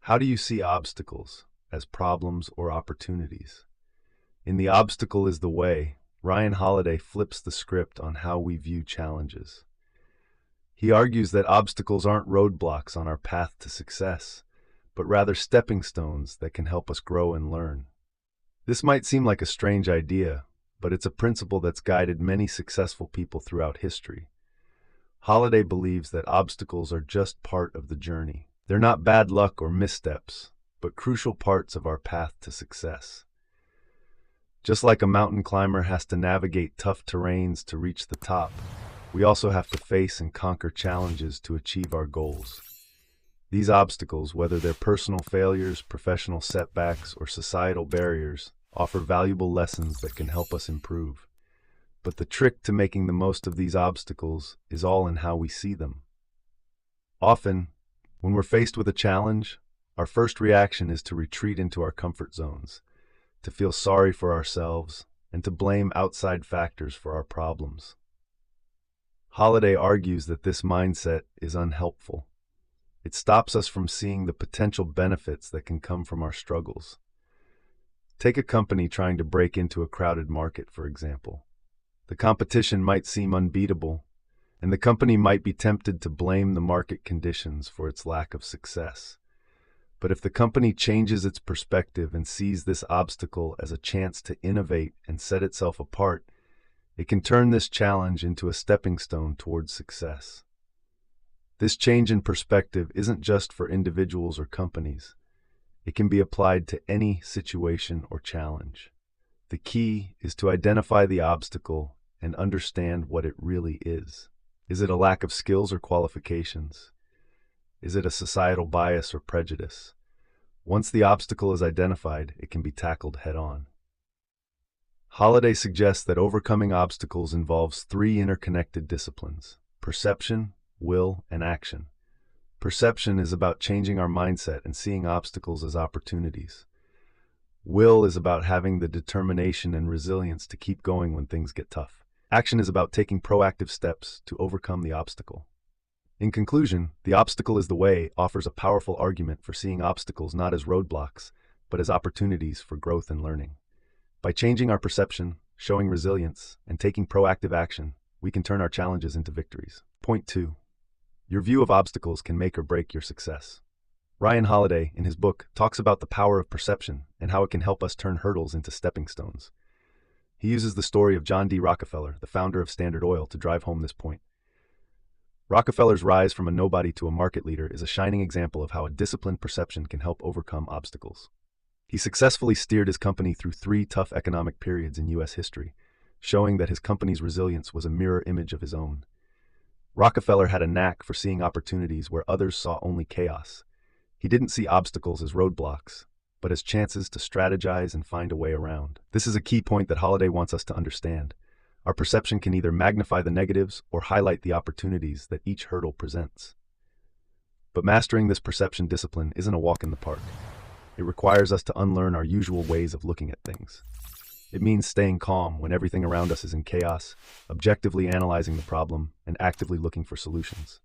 How do you see obstacles, as problems or opportunities? In The Obstacle is the Way, Ryan Holiday flips the script on how we view challenges. He argues that obstacles aren't roadblocks on our path to success, but rather stepping stones that can help us grow and learn. This might seem like a strange idea, but it's a principle that's guided many successful people throughout history. Holiday believes that obstacles are just part of the journey. They're not bad luck or missteps, but crucial parts of our path to success. Just like a mountain climber has to navigate tough terrains to reach the top, we also have to face and conquer challenges to achieve our goals. These obstacles, whether they're personal failures, professional setbacks, or societal barriers, offer valuable lessons that can help us improve. But the trick to making the most of these obstacles is all in how we see them. Often, when we're faced with a challenge, our first reaction is to retreat into our comfort zones, to feel sorry for ourselves, and to blame outside factors for our problems. Holiday argues that this mindset is unhelpful. It stops us from seeing the potential benefits that can come from our struggles. Take a company trying to break into a crowded market, for example. The competition might seem unbeatable, and the company might be tempted to blame the market conditions for its lack of success. But if the company changes its perspective and sees this obstacle as a chance to innovate and set itself apart, it can turn this challenge into a stepping stone towards success. This change in perspective isn't just for individuals or companies. It can be applied to any situation or challenge. The key is to identify the obstacle and understand what it really is. Is it a lack of skills or qualifications? Is it a societal bias or prejudice? Once the obstacle is identified, it can be tackled head-on. Holiday suggests that overcoming obstacles involves three interconnected disciplines: perception, will, and action. Perception is about changing our mindset and seeing obstacles as opportunities. Will is about having the determination and resilience to keep going when things get tough. Action is about taking proactive steps to overcome the obstacle. In conclusion, The Obstacle is the Way offers a powerful argument for seeing obstacles not as roadblocks, but as opportunities for growth and learning. By changing our perception, showing resilience, and taking proactive action, we can turn our challenges into victories. Point 2. Your view of obstacles can make or break your success. Ryan Holiday, in his book, talks about the power of perception and how it can help us turn hurdles into stepping stones. He uses the story of John D. Rockefeller, the founder of Standard Oil, to drive home this point. Rockefeller's rise from a nobody to a market leader is a shining example of how a disciplined perception can help overcome obstacles. He successfully steered his company through 3 tough economic periods in U.S. history, showing that his company's resilience was a mirror image of his own. Rockefeller had a knack for seeing opportunities where others saw only chaos. He didn't see obstacles as roadblocks, but as chances to strategize and find a way around. This is a key point that Holiday wants us to understand. Our perception can either magnify the negatives or highlight the opportunities that each hurdle presents. But mastering this perception discipline isn't a walk in the park. It requires us to unlearn our usual ways of looking at things. It means staying calm when everything around us is in chaos, objectively analyzing the problem, and actively looking for solutions.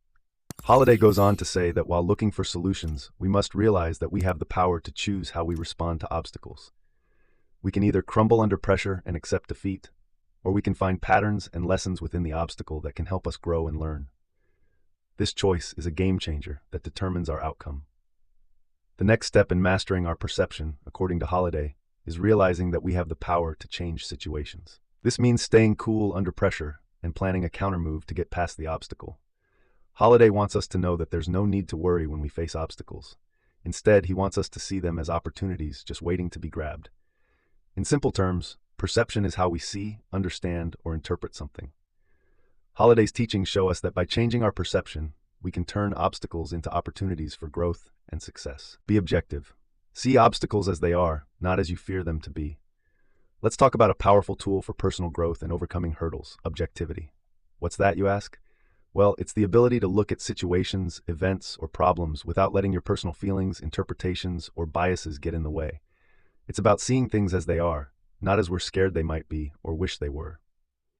Holiday goes on to say that while looking for solutions, we must realize that we have the power to choose how we respond to obstacles. We can either crumble under pressure and accept defeat, or we can find patterns and lessons within the obstacle that can help us grow and learn. This choice is a game changer that determines our outcome. The next step in mastering our perception, according to Holiday, is realizing that we have the power to change situations. This means staying cool under pressure and planning a countermove to get past the obstacle. Holiday wants us to know that there's no need to worry when we face obstacles. Instead, he wants us to see them as opportunities just waiting to be grabbed. In simple terms, perception is how we see, understand, or interpret something. Holiday's teachings show us that by changing our perception, we can turn obstacles into opportunities for growth and success. Be objective. See obstacles as they are, not as you fear them to be. Let's talk about a powerful tool for personal growth and overcoming hurdles: objectivity. What's that, you ask? Well, it's the ability to look at situations, events, or problems without letting your personal feelings, interpretations, or biases get in the way. It's about seeing things as they are, not as we're scared they might be or wish they were.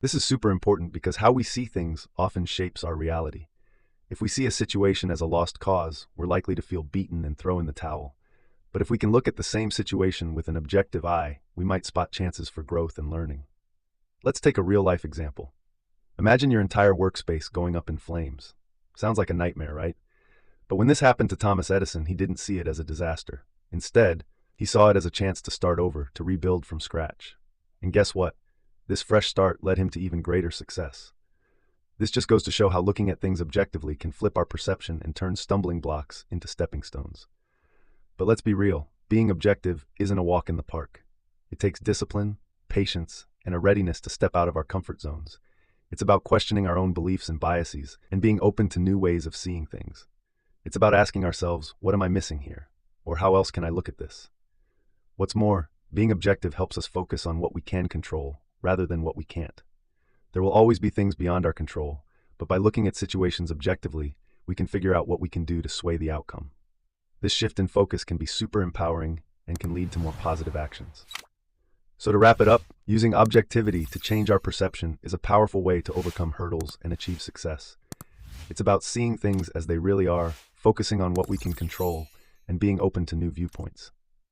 This is super important because how we see things often shapes our reality. If we see a situation as a lost cause, we're likely to feel beaten and throw in the towel. But if we can look at the same situation with an objective eye, we might spot chances for growth and learning. Let's take a real-life example. Imagine your entire workspace going up in flames. Sounds like a nightmare, right? But when this happened to Thomas Edison, he didn't see it as a disaster. Instead, he saw it as a chance to start over, to rebuild from scratch. And guess what? This fresh start led him to even greater success. This just goes to show how looking at things objectively can flip our perception and turn stumbling blocks into stepping stones. But let's be real, being objective isn't a walk in the park. It takes discipline, patience, and a readiness to step out of our comfort zones. It's about questioning our own beliefs and biases and being open to new ways of seeing things. It's about asking ourselves, what am I missing here? Or how else can I look at this? What's more, being objective helps us focus on what we can control rather than what we can't. There will always be things beyond our control, but by looking at situations objectively, we can figure out what we can do to sway the outcome. This shift in focus can be super empowering and can lead to more positive actions. So to wrap it up, using objectivity to change our perception is a powerful way to overcome hurdles and achieve success. It's about seeing things as they really are, focusing on what we can control, and being open to new viewpoints.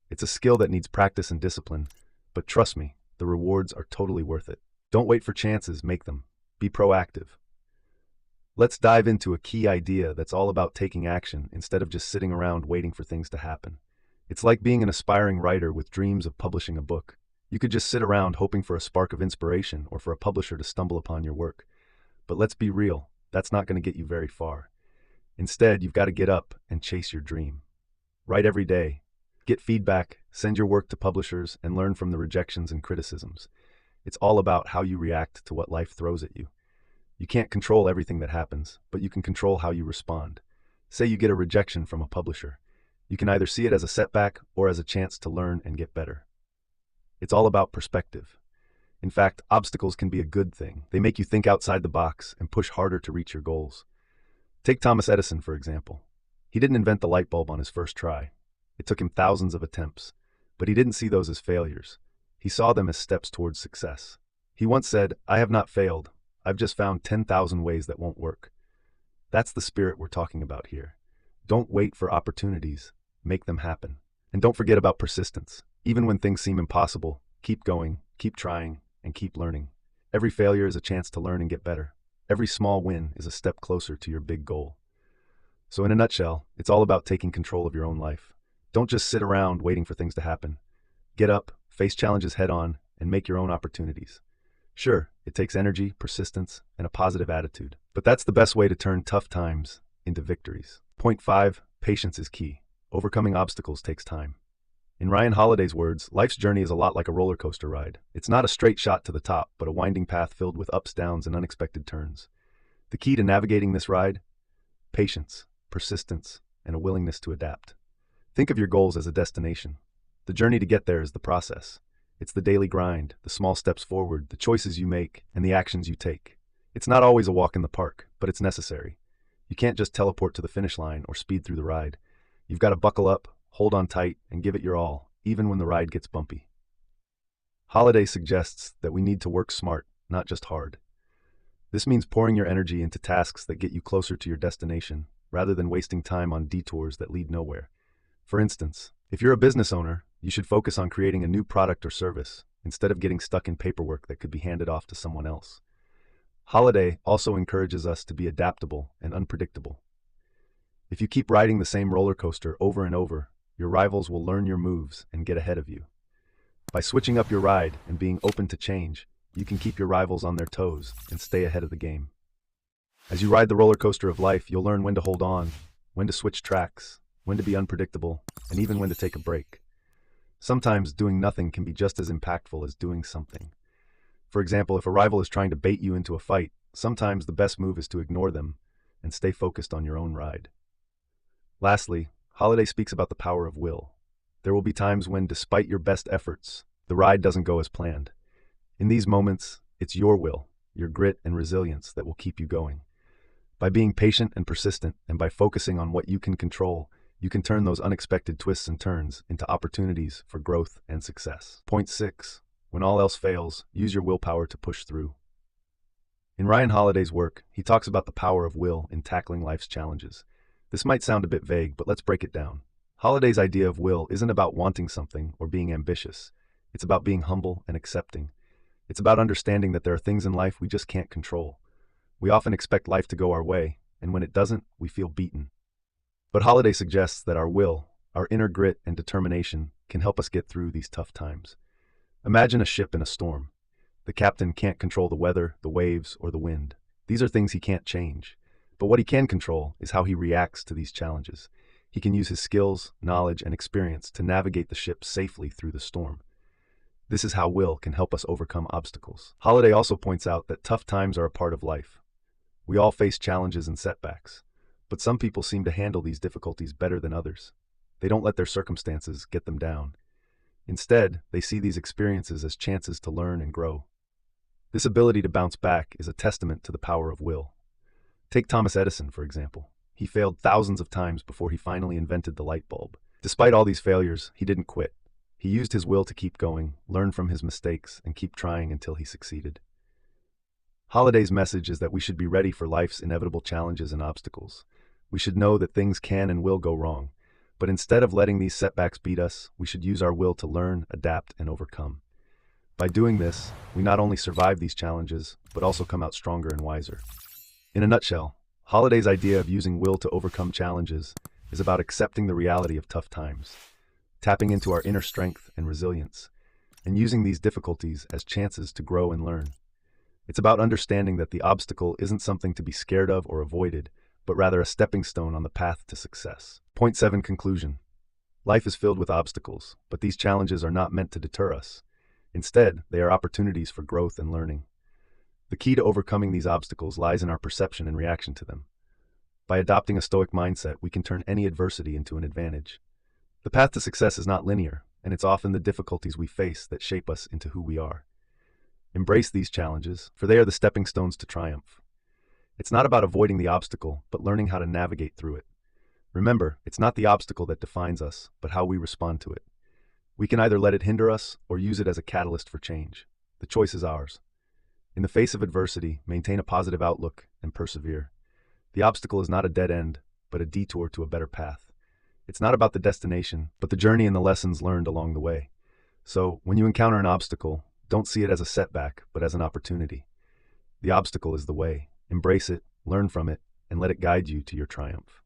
It's a skill that needs practice and discipline, but trust me, the rewards are totally worth it. Don't wait for chances, make them. Be proactive. Let's dive into a key idea that's all about taking action instead of just sitting around waiting for things to happen. It's like being an aspiring writer with dreams of publishing a book. You could just sit around hoping for a spark of inspiration or for a publisher to stumble upon your work. But let's be real, that's not going to get you very far. Instead, you've got to get up and chase your dream. Write every day. Get feedback, send your work to publishers, and learn from the rejections and criticisms. It's all about how you react to what life throws at you. You can't control everything that happens, but you can control how you respond. Say you get a rejection from a publisher. You can either see it as a setback or as a chance to learn and get better. It's all about perspective. In fact, obstacles can be a good thing. They make you think outside the box and push harder to reach your goals. Take Thomas Edison, for example. He didn't invent the light bulb on his first try. It took him thousands of attempts, but he didn't see those as failures. He saw them as steps towards success. He once said, "I have not failed. I've just found 10,000 ways that won't work." That's the spirit we're talking about here. Don't wait for opportunities. Make them happen. And don't forget about persistence. Even when things seem impossible, keep going, keep trying, and keep learning. Every failure is a chance to learn and get better. Every small win is a step closer to your big goal. So in a nutshell, it's all about taking control of your own life. Don't just sit around waiting for things to happen. Get up, face challenges head on, and make your own opportunities. Sure, it takes energy, persistence, and a positive attitude, but that's the best way to turn tough times into victories. Point 5, patience is key. Overcoming obstacles takes time. In Ryan Holiday's words, life's journey is a lot like a roller coaster ride. It's not a straight shot to the top, but a winding path filled with ups, downs, and unexpected turns. The key to navigating this ride? Patience, persistence, and a willingness to adapt. Think of your goals as a destination. The journey to get there is the process. It's the daily grind, the small steps forward, the choices you make, and the actions you take. It's not always a walk in the park, but it's necessary. You can't just teleport to the finish line or speed through the ride. You've got to buckle up, hold on tight, and give it your all, even when the ride gets bumpy. Holiday suggests that we need to work smart, not just hard. This means pouring your energy into tasks that get you closer to your destination, rather than wasting time on detours that lead nowhere. For instance, if you're a business owner, you should focus on creating a new product or service, instead of getting stuck in paperwork that could be handed off to someone else. Holiday also encourages us to be adaptable and unpredictable. If you keep riding the same roller coaster over and over, your rivals will learn your moves and get ahead of you. By switching up your ride and being open to change, you can keep your rivals on their toes and stay ahead of the game. As you ride the roller coaster of life, you'll learn when to hold on, when to switch tracks, when to be unpredictable, and even when to take a break. Sometimes doing nothing can be just as impactful as doing something. For example, if a rival is trying to bait you into a fight, sometimes the best move is to ignore them and stay focused on your own ride. Lastly, Holiday speaks about the power of will. There will be times when, despite your best efforts, the ride doesn't go as planned. In these moments, it's your will, your grit and resilience that will keep you going. By being patient and persistent, and by focusing on what you can control, you can turn those unexpected twists and turns into opportunities for growth and success. Point 6. When all else fails, use your willpower to push through. In Ryan Holiday's work, he talks about the power of will in tackling life's challenges. This might sound a bit vague, but let's break it down. Holiday's idea of will isn't about wanting something or being ambitious. It's about being humble and accepting. It's about understanding that there are things in life we just can't control. We often expect life to go our way, and when it doesn't, we feel beaten. But Holiday suggests that our will, our inner grit and determination, can help us get through these tough times. Imagine a ship in a storm. The captain can't control the weather, the waves, or the wind. These are things he can't change. But what he can control is how he reacts to these challenges. He can use his skills, knowledge, and experience to navigate the ship safely through the storm. This is how will can help us overcome obstacles. Holiday also points out that tough times are a part of life. We all face challenges and setbacks, but some people seem to handle these difficulties better than others. They don't let their circumstances get them down. Instead, they see these experiences as chances to learn and grow. This ability to bounce back is a testament to the power of will. Take Thomas Edison, for example. He failed thousands of times before he finally invented the light bulb. Despite all these failures, he didn't quit. He used his will to keep going, learn from his mistakes, and keep trying until he succeeded. Holiday's message is that we should be ready for life's inevitable challenges and obstacles. We should know that things can and will go wrong, but instead of letting these setbacks beat us, we should use our will to learn, adapt, and overcome. By doing this, we not only survive these challenges, but also come out stronger and wiser. In a nutshell, Holiday's idea of using will to overcome challenges is about accepting the reality of tough times, tapping into our inner strength and resilience, and using these difficulties as chances to grow and learn. It's about understanding that the obstacle isn't something to be scared of or avoided, but rather a stepping stone on the path to success. Point 7. Conclusion. Life is filled with obstacles, but these challenges are not meant to deter us. Instead, they are opportunities for growth and learning. The key to overcoming these obstacles lies in our perception and reaction to them. By adopting a Stoic mindset, we can turn any adversity into an advantage. The path to success is not linear, and it's often the difficulties we face that shape us into who we are. Embrace these challenges, for they are the stepping stones to triumph. It's not about avoiding the obstacle, but learning how to navigate through it. Remember, it's not the obstacle that defines us, but how we respond to it. We can either let it hinder us or use it as a catalyst for change. The choice is ours. In the face of adversity, maintain a positive outlook and persevere. The obstacle is not a dead end, but a detour to a better path. It's not about the destination, but the journey and the lessons learned along the way. So, when you encounter an obstacle, don't see it as a setback, but as an opportunity. The obstacle is the way. Embrace it, learn from it, and let it guide you to your triumph.